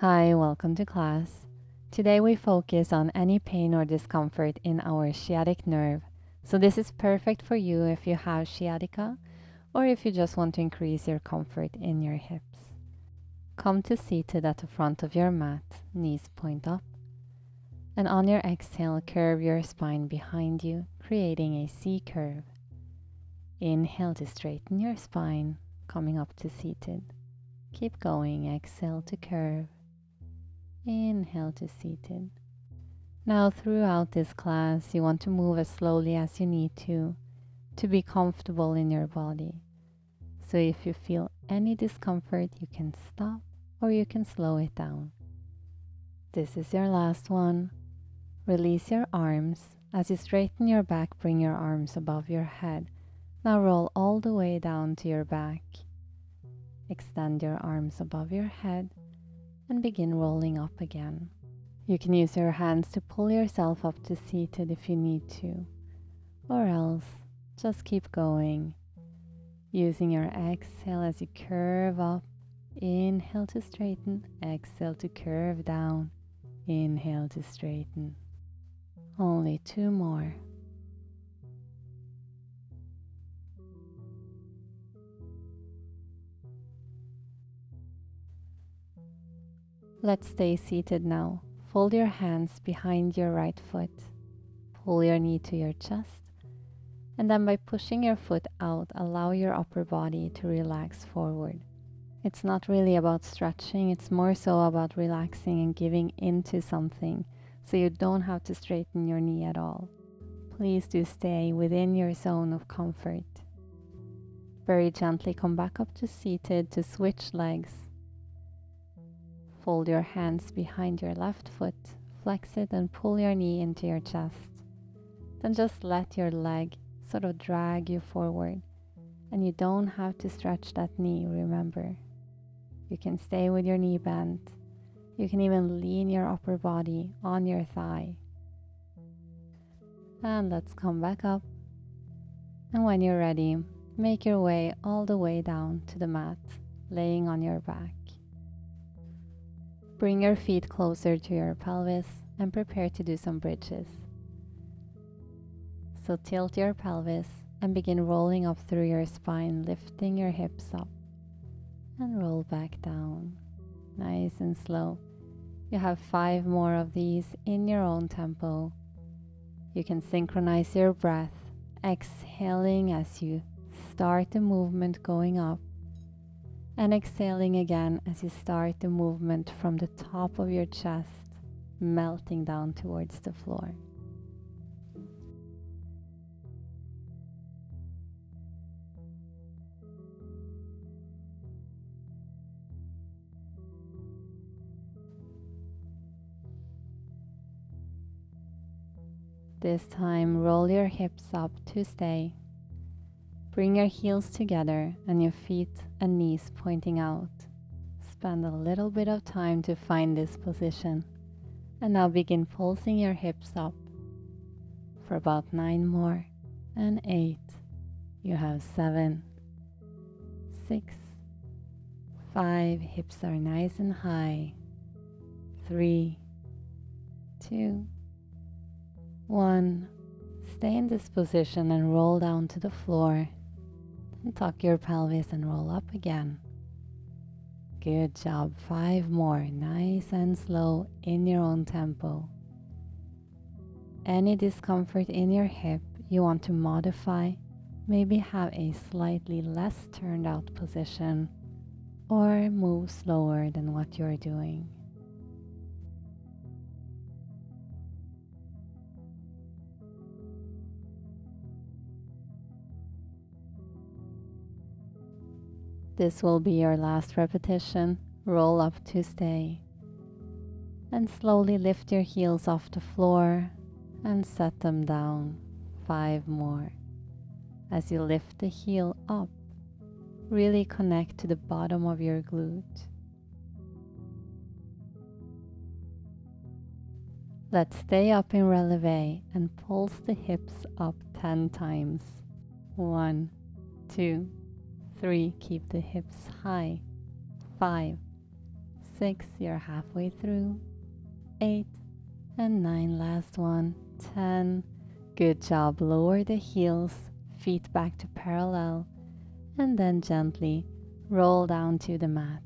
Hi, welcome to class. Today we focus on any pain or discomfort in our sciatic nerve. So this is perfect for you if you have sciatica or if you just want to increase your comfort in your hips. Come to seated at the front of your mat, knees point up. And on your exhale, curve your spine behind you, creating a C curve. Inhale to straighten your spine, coming up to seated. Keep going, exhale to curve. Inhale to seated. Now throughout this class, you want to move as slowly as you need to be comfortable in your body. So if you feel any discomfort, you can stop or you can slow it down. This is your last one. Release your arms. As you straighten your back, bring your arms above your head. Now roll all the way down to your back. Extend your arms above your head and begin rolling up again. You can use your hands to pull yourself up to seated if you need to, or else just keep going. Using your exhale as you curve up, inhale to straighten, exhale to curve down, inhale to straighten. Only 2 more. Let's stay seated now. Fold your hands behind your right foot. Pull your knee to your chest. And then by pushing your foot out, allow your upper body to relax forward. It's not really about stretching, it's more so about relaxing and giving into something, so you don't have to straighten your knee at all. Please do stay within your zone of comfort. Very gently come back up to seated to switch legs. Fold your hands behind your left foot, flex it and pull your knee into your chest. Then just let your leg sort of drag you forward. And you don't have to stretch that knee, remember. You can stay with your knee bent. You can even lean your upper body on your thigh. And let's come back up. And when you're ready, make your way all the way down to the mat, laying on your back. Bring your feet closer to your pelvis and prepare to do some bridges. So tilt your pelvis and begin rolling up through your spine, lifting your hips up and roll back down. Nice and slow. You have 5 more of these in your own tempo. You can synchronize your breath, exhaling as you start the movement going up, and exhaling again as you start the movement from the top of your chest, melting down towards the floor. This time, roll your hips up to stay. Bring your heels together and your feet and knees pointing out. Spend a little bit of time to find this position. And now begin pulsing your hips up for about 9 more. And 8. You have 7, 6, 5. Hips are nice and high. 3, 2, 1. Stay in this position and roll down to the floor. And tuck your pelvis and roll up again. Good job. 5 more. Nice and slow in your own tempo. Any discomfort in your hip you want to modify, maybe have a slightly less turned out position or move slower than what you're doing. This will be your last repetition. Roll up to stay. And slowly lift your heels off the floor and set them down. 5 more. As you lift the heel up, really connect to the bottom of your glute. Let's stay up in releve and pulse the hips up 10 times. 1, 2, 3, keep the hips high. 5, 6, you're halfway through. 8 and 9, last one. 10. Good job. Lower the heels, feet back to parallel, and then gently roll down to the mat.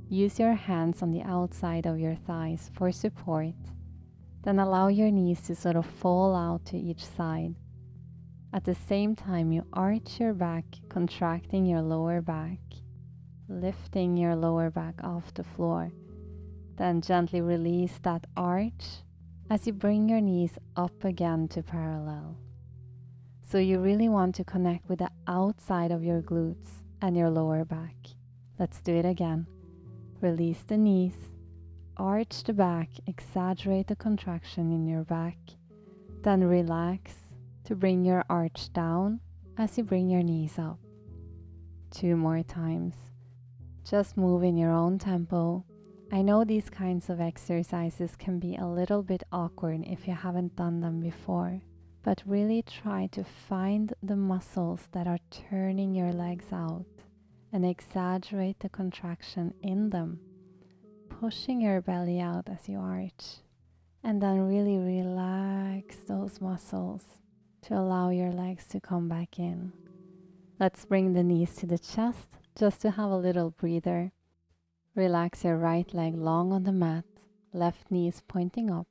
Use your hands on the outside of your thighs for support. Then allow your knees to sort of fall out to each side. At the same time, you arch your back, contracting your lower back, lifting your lower back off the floor. Then gently release that arch as you bring your knees up again to parallel. So you really want to connect with the outside of your glutes and your lower back. Let's do it again. Release the knees, arch the back, exaggerate the contraction in your back, then relax to bring your arch down as you bring your knees up. 2 more times. Just move in your own tempo. I know these kinds of exercises can be a little bit awkward if you haven't done them before, but really try to find the muscles that are turning your legs out and exaggerate the contraction in them, pushing your belly out as you arch, and then really relax those muscles to allow your legs to come back in. Let's bring the knees to the chest just to have a little breather. Relax your right leg long on the mat, left knee is pointing up.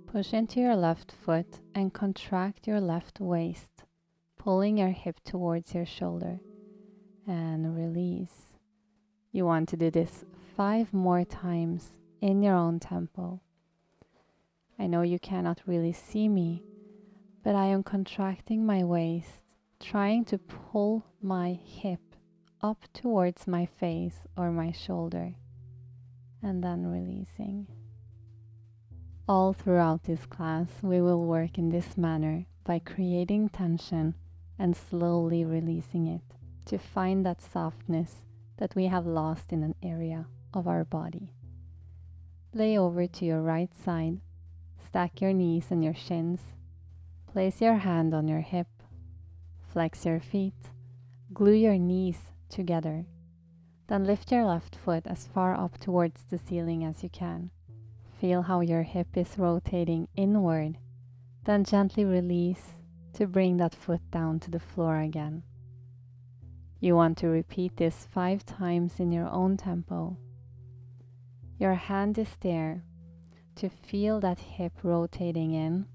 Push into your left foot and contract your left waist, pulling your hip towards your shoulder. And release. You want to do this 5 more times in your own tempo. I know you cannot really see me, but I am contracting my waist, trying to pull my hip up towards my face or my shoulder, and then releasing. All throughout this class, we will work in this manner by creating tension and slowly releasing it to find that softness that we have lost in an area of our body. Lay over to your right side, stack your knees and your shins, place your hand on your hip, flex your feet, glue your knees together, then lift your left foot as far up towards the ceiling as you can. Feel how your hip is rotating inward, then gently release to bring that foot down to the floor again. You want to repeat this 5 times in your own tempo. Your hand is there to feel that hip rotating in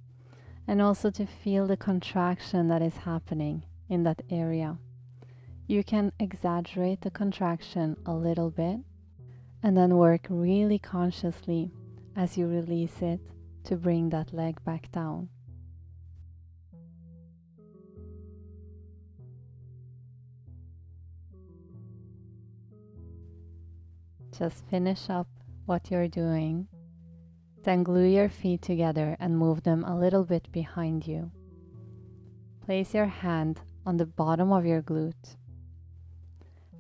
and also to feel the contraction that is happening in that area. You can exaggerate the contraction a little bit and then work really consciously as you release it to bring that leg back down. Just finish up what you're doing, then glue your feet together and move them a little bit behind you. Place your hand on the bottom of your glute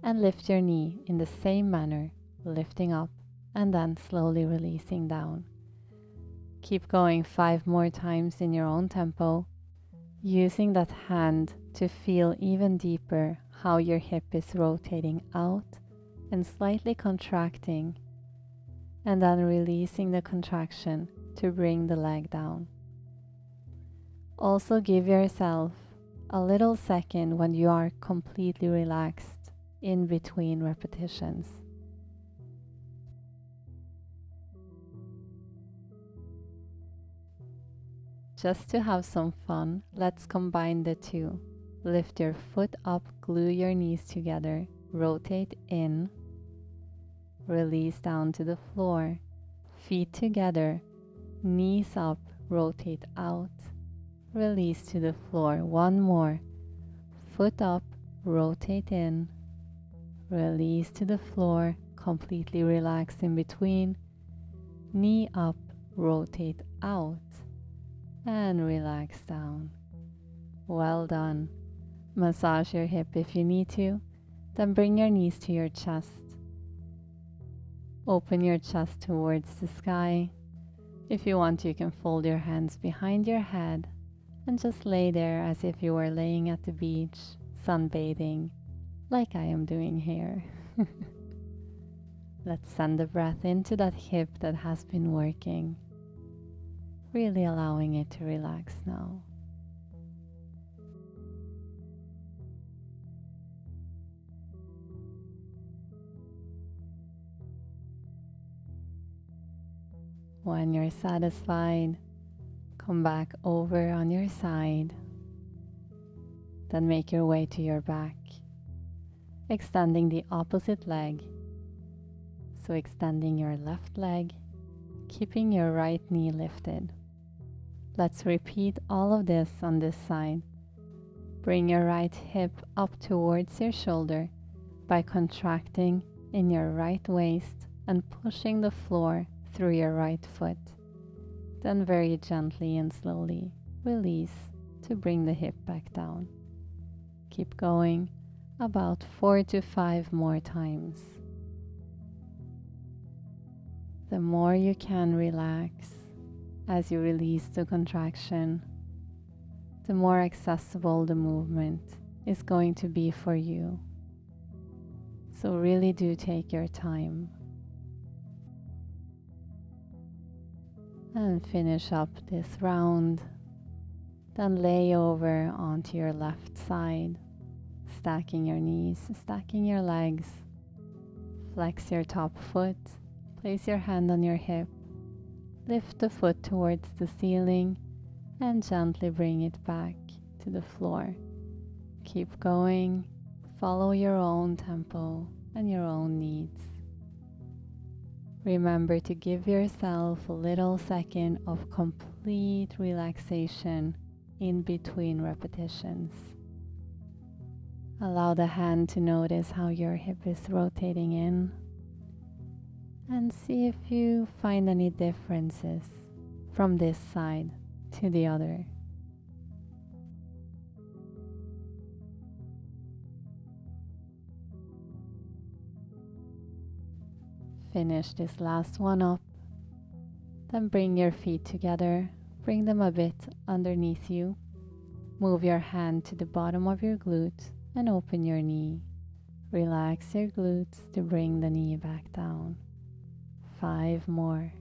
and lift your knee in the same manner, lifting up and then slowly releasing down. Keep going 5 more times in your own tempo, using that hand to feel even deeper how your hip is rotating out and slightly contracting, and then releasing the contraction to bring the leg down. Also give yourself a little second when you are completely relaxed in between repetitions. Just to have some fun, let's combine the two. Lift your foot up, glue your knees together, rotate in, release down to the floor, feet together, knees up, rotate out, release to the floor. One more, foot up, rotate in, release to the floor, completely relax in between, knee up, rotate out, and relax down. Well done. Massage your hip if you need to, then bring your knees to your chest. Open your chest towards the sky. If you want, you can fold your hands behind your head and just lay there as if you were laying at the beach, sunbathing, like I am doing here. Let's send the breath into that hip that has been working, really allowing it to relax now. When you're satisfied, come back over on your side, then make your way to your back, extending the opposite leg. So extending your left leg, keeping your right knee lifted. Let's repeat all of this on this side. Bring your right hip up towards your shoulder by contracting in your right waist and pushing the floor through your right foot. Then very gently and slowly release to bring the hip back down. Keep going about 4 to 5 more times. The more you can relax as you release the contraction, the more accessible the movement is going to be for you. So really do take your time. And finish up this round. Then lay over onto your left side, stacking your knees, stacking your legs. Flex your top foot. Place your hand on your hip. Lift the foot towards the ceiling and gently bring it back to the floor. Keep going. Follow your own tempo and your own needs. Remember to give yourself a little second of complete relaxation in between repetitions. Allow the hand to notice how your hip is rotating in, and see if you find any differences from this side to the other. Finish this last one up. Then bring your feet together, bring them a bit underneath you. Move your hand to the bottom of your glute and open your knee. Relax your glutes to bring the knee back down. 5 more.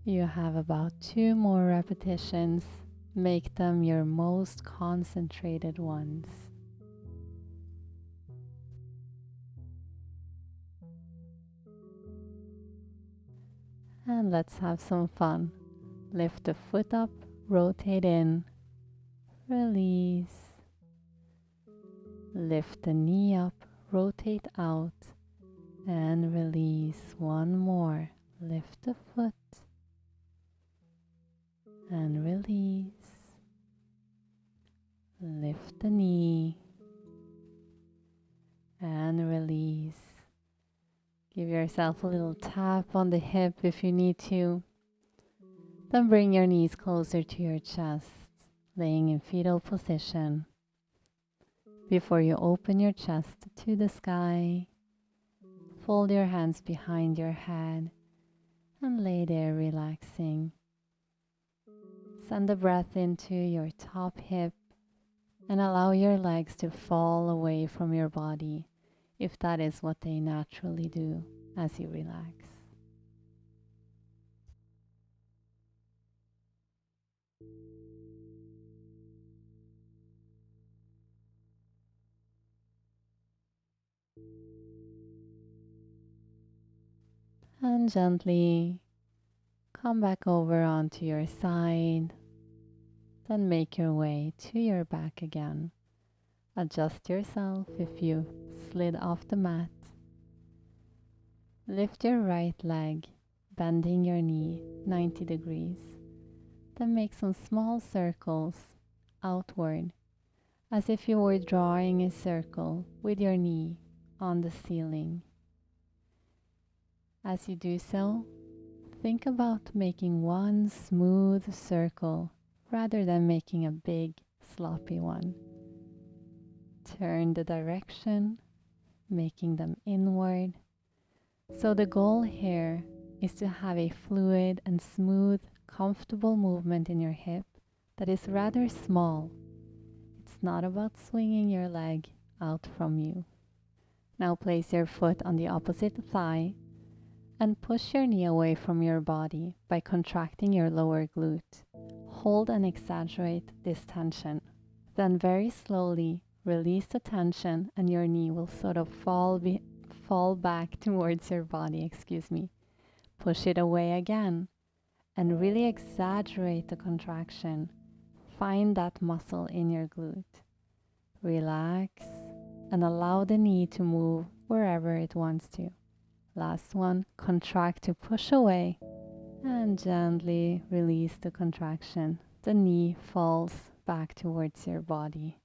You have about 2 more repetitions. Make them your most concentrated ones. And let's have some fun. Lift the foot up, rotate in, release. Lift the knee up, rotate out, and release. One more. Lift the foot and release. Lift the knee and release. Give yourself a little tap on the hip if you need to. Then bring your knees closer to your chest, laying in fetal position. Before you open your chest to the sky, fold your hands behind your head and lay there relaxing. Send the breath into your top hip and allow your legs to fall away from your body if that is what they naturally do as you relax. And gently come back over onto your side, then make your way to your back again. Adjust yourself if you slid off the mat. Lift your right leg, bending your knee 90 degrees. Then make some small circles outward, as if you were drawing a circle with your knee on the ceiling. As you do so, think about making one smooth circle rather than making a big, sloppy one. Turn the direction, making them inward. So the goal here is to have a fluid and smooth, comfortable movement in your hip that is rather small. It's not about swinging your leg out from you. Now place your foot on the opposite thigh and push your knee away from your body by contracting your lower glute. Hold and exaggerate this tension. Then very slowly release the tension and your knee will sort of fall back towards your body, Push it away again and really exaggerate the contraction. Find that muscle in your glute. Relax and allow the knee to move wherever it wants to. Last one, contract to push away and gently release the contraction. The knee falls back towards your body.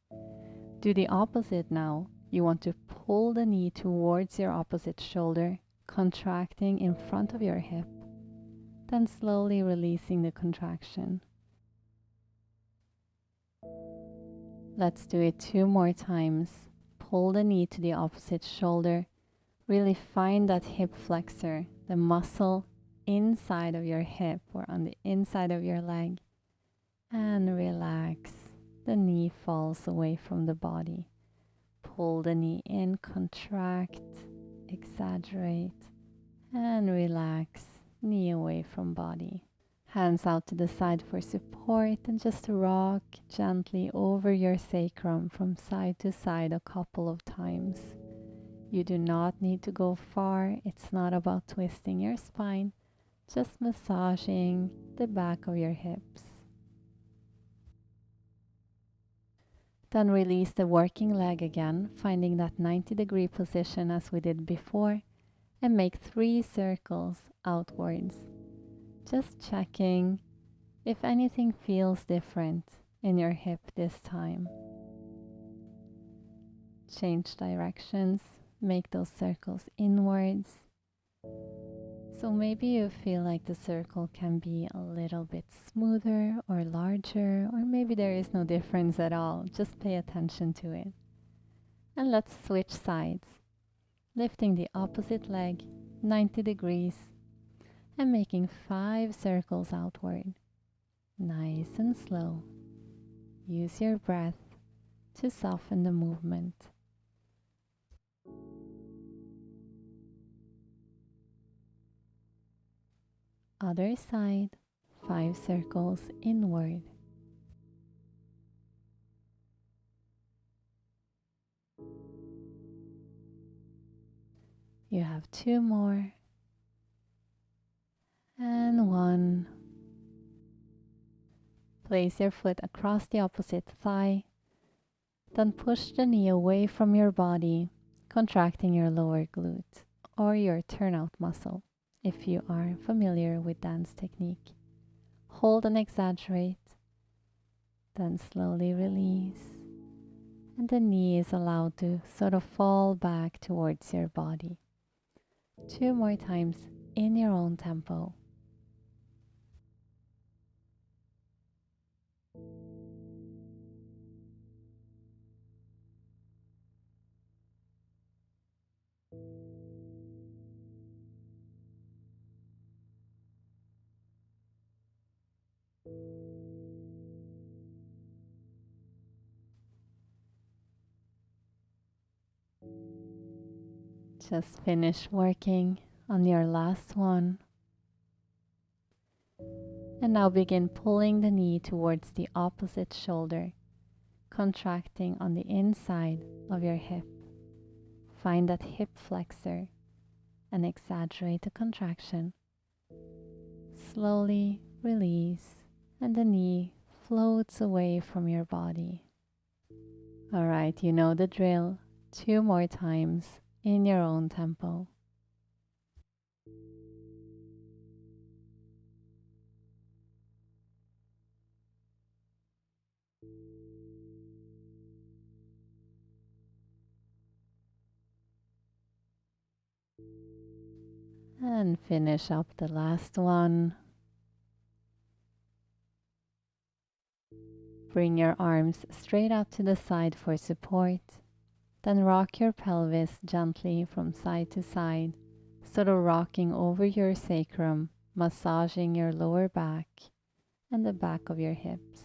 Do the opposite now. You want to pull the knee towards your opposite shoulder, contracting in front of your hip, then slowly releasing the contraction. Let's do it 2 more times. Pull the knee to the opposite shoulder. Really find that hip flexor, the muscle inside of your hip or on the inside of your leg. And relax. The knee falls away from the body. Pull the knee in, contract, exaggerate, and relax. Knee away from body. Hands out to the side for support and just rock gently over your sacrum from side to side a couple of times. You do not need to go far. It's not about twisting your spine, just massaging the back of your hips. Then release the working leg again, finding that 90-degree position as we did before, and make 3 circles outwards. Just checking if anything feels different in your hip this time. Change directions, make those circles inwards. So maybe you feel like the circle can be a little bit smoother or larger, or maybe there is no difference at all. Just pay attention to it. And let's switch sides, lifting the opposite leg 90 degrees and making 5 circles outward. Nice and slow. Use your breath to soften the movement. Other side, 5 circles inward. You have 2 more. And 1. Place your foot across the opposite thigh. Then push the knee away from your body, contracting your lower glute or your turnout muscle if you are familiar with dance technique. Hold and exaggerate, then slowly release, and the knee is allowed to sort of fall back towards your body. 2 more times in your own tempo. Just finish working on your last one. And now begin pulling the knee towards the opposite shoulder, contracting on the inside of your hip. Find that hip flexor and exaggerate the contraction. Slowly release, and the knee floats away from your body. All right, you know the drill. 2 more times in your own tempo. And finish up the last one. Bring your arms straight out to the side for support. Then rock your pelvis gently from side to side, sort of rocking over your sacrum, massaging your lower back and the back of your hips.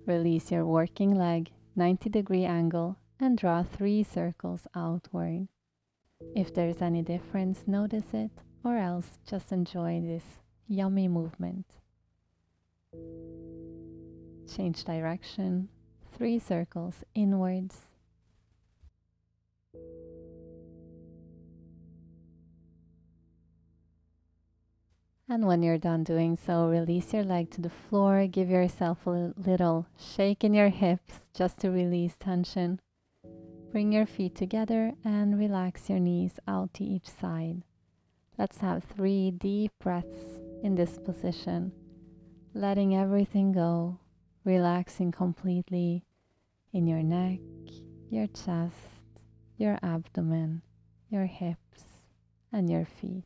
Release your working leg, 90-degree angle, and draw 3 circles outward. If there's any difference, notice it, or else just enjoy this yummy movement. Change direction, 3 circles inwards. And when you're done doing so, release your leg to the floor. Give yourself a little shake in your hips just to release tension. Bring your feet together and relax your knees out to each side. Let's have 3 deep breaths in this position, letting everything go, relaxing completely in your neck, your chest, your abdomen, your hips, and your feet.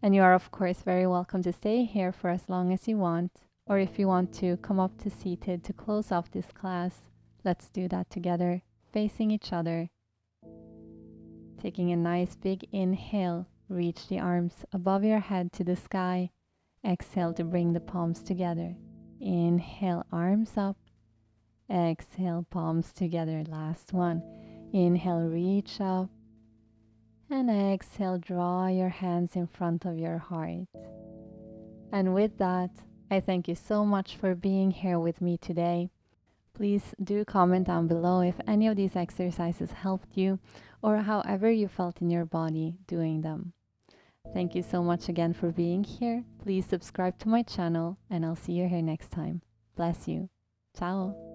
And you are, of course, very welcome to stay here for as long as you want, or if you want to come up to seated to close off this class, let's do that together, facing each other. Taking a nice big inhale, reach the arms above your head to the sky. Exhale to bring the palms together. Inhale, arms up. Exhale, palms together. Last one. Inhale, reach up. And exhale, draw your hands in front of your heart. And with that, I thank you so much for being here with me today. Please do comment down below if any of these exercises helped you or however you felt in your body doing them. Thank you so much again for being here. Please subscribe to my channel and I'll see you here next time. Bless you. Ciao.